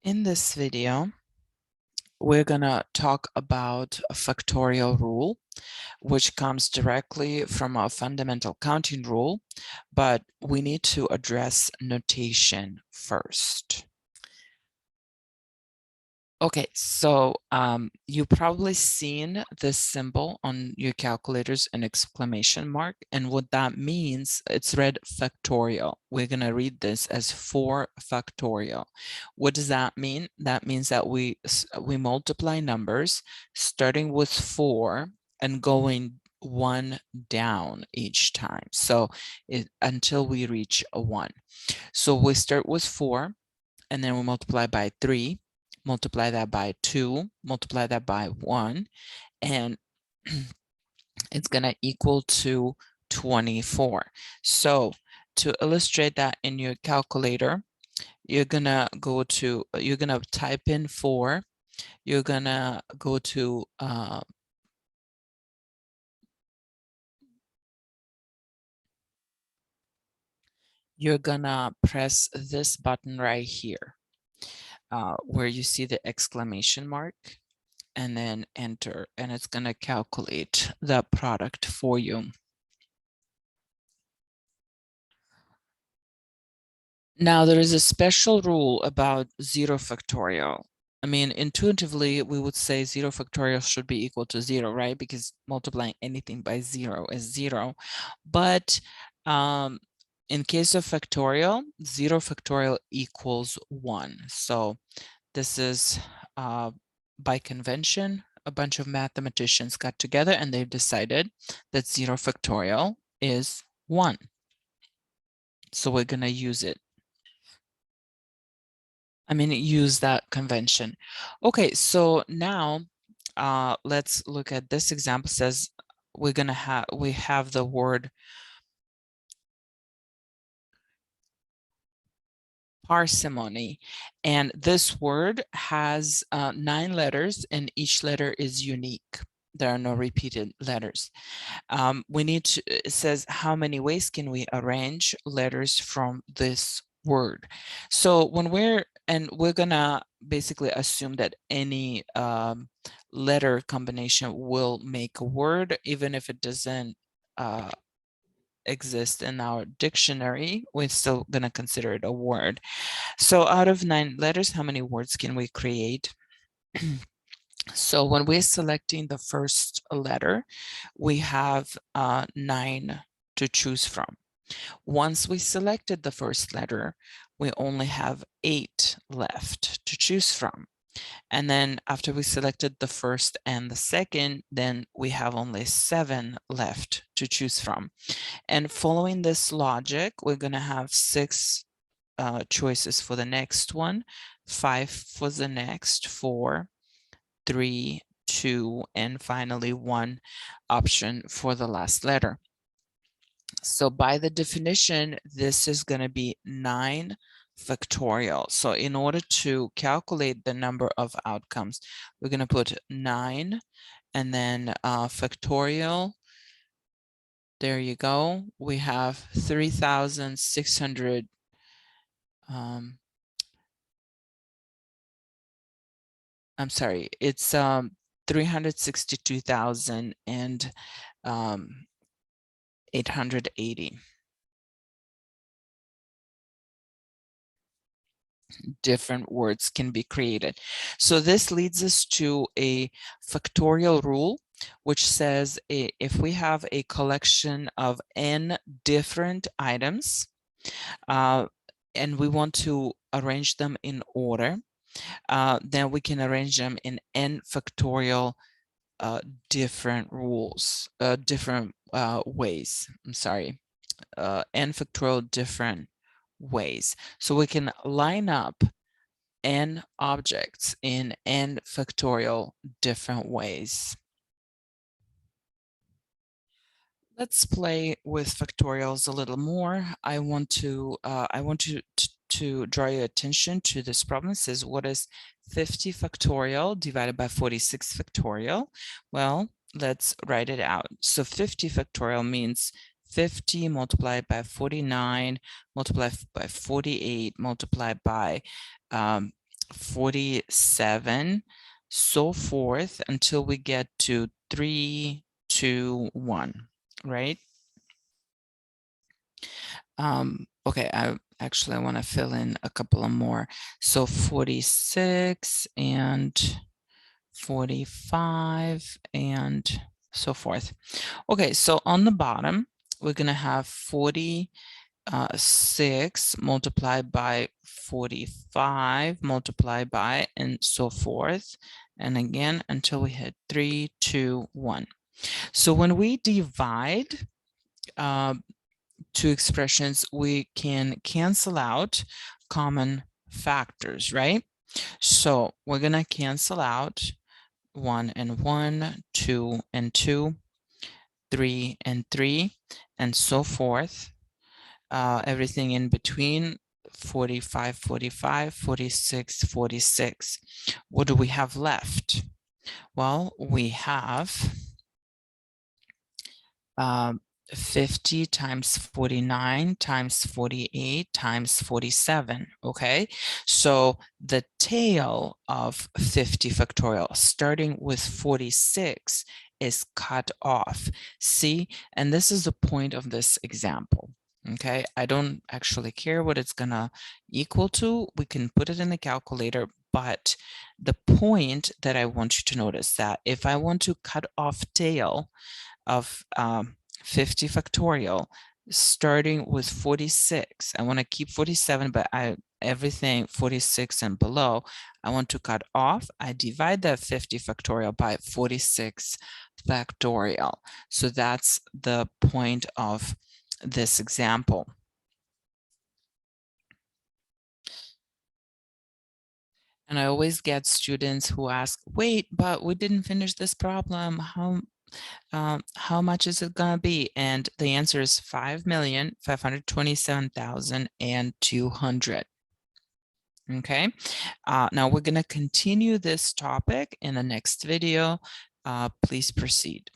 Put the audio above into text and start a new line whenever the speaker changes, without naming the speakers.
In this video, we're going to talk about a factorial rule, which comes directly from a fundamental counting rule, but we need to address notation first. Okay, so you've probably seen this symbol on your calculators, an exclamation mark, and what that means, it's read factorial. We're going to read this as 4 factorial. What does that mean? That means that we multiply numbers starting with 4 and going 1 down each time. So until we reach a 1. So we start with 4 and then we multiply by 3. Multiply that by 2, multiply that by 1, and it's going to equal to 24. So to illustrate that in your calculator, you're going to type in 4, you're going to go to you're going to press this button right here. Where you see the exclamation mark, and then enter, and it's going to calculate the product for you. Now, there is a special rule about 0 factorial. I mean, intuitively, we would say 0 factorial should be equal to 0, right? Because multiplying anything by 0 is 0. But in case of factorial, 0 factorial equals 1. So this is by convention, a bunch of mathematicians got together and they've decided that 0 factorial is 1. So we're going to use it. Use that convention. Okay, so now let's look at this example. It says we have the word parsimony, and this word has 9 letters and each letter is unique. There are no repeated letters. It says how many ways can we arrange letters from this word. So we're gonna basically assume that any letter combination will make a word, even if it doesn't exist in our dictionary, we're still gonna consider it a word. So out of 9 letters, how many words can we create? So when we're selecting the first letter, we have 9 to choose from. Once we selected the first letter, we only have 8 left to choose from. And then after we selected the first and the second, then we have only 7 left to choose from. And following this logic, we're going to have 6 choices for the next one, 5 for the next, 4, 3, 2, and finally 1 option for the last letter. So by the definition, this is going to be 9 factorial. So in order to calculate the number of outcomes, we're going to put 9 and then factorial. There you go. We have 3,600. I'm sorry, it's 362,880 different words can be created. So this leads us to a factorial rule, which says if we have a collection of n different items and we want to arrange them in order, then we can arrange them in n factorial different rules, different ways. I'm sorry, n factorial different ways. So we can line up n objects in n factorial different ways. Let's play with factorials a little more. I want to draw your attention to this problem. It says, what is 50 factorial divided by 46 factorial? Well, let's write it out. So 50 factorial means 50 multiplied by 49 multiplied by 48 multiplied by 47, so forth until we get to 3, 2, 1, right? Okay, I want to fill in a couple of more. So 46 and 45 and so forth. Okay, so on the bottom, we're going to have 46 multiplied by 45 multiplied by and so forth. And again, until we hit 3, 2, 1. So when we divide two expressions, we can cancel out common factors, right? So we're going to cancel out 1 and 1, 2 and 2, 3 and 3, and so forth. Everything in between, 45, 45, 46, 46. What do we have left? Well, we have 50 times 49 times 48 times 47, okay? So the tail of 50 factorial, starting with 46, is cut off. See, and this is the point of this example, okay? I don't actually care what it's gonna equal to. We can put it in the calculator, but the point that I want you to notice that if I want to cut off tail of 50 factorial, starting with 46. I want to keep 47, but everything 46 and below, I want to cut off. I divide that 50 factorial by 46 factorial. So that's the point of this example. And I always get students who ask, wait, but we didn't finish this problem. How much is it going to be? And the answer is 5,527,200. Okay, now we're going to continue this topic in the next video. Please proceed.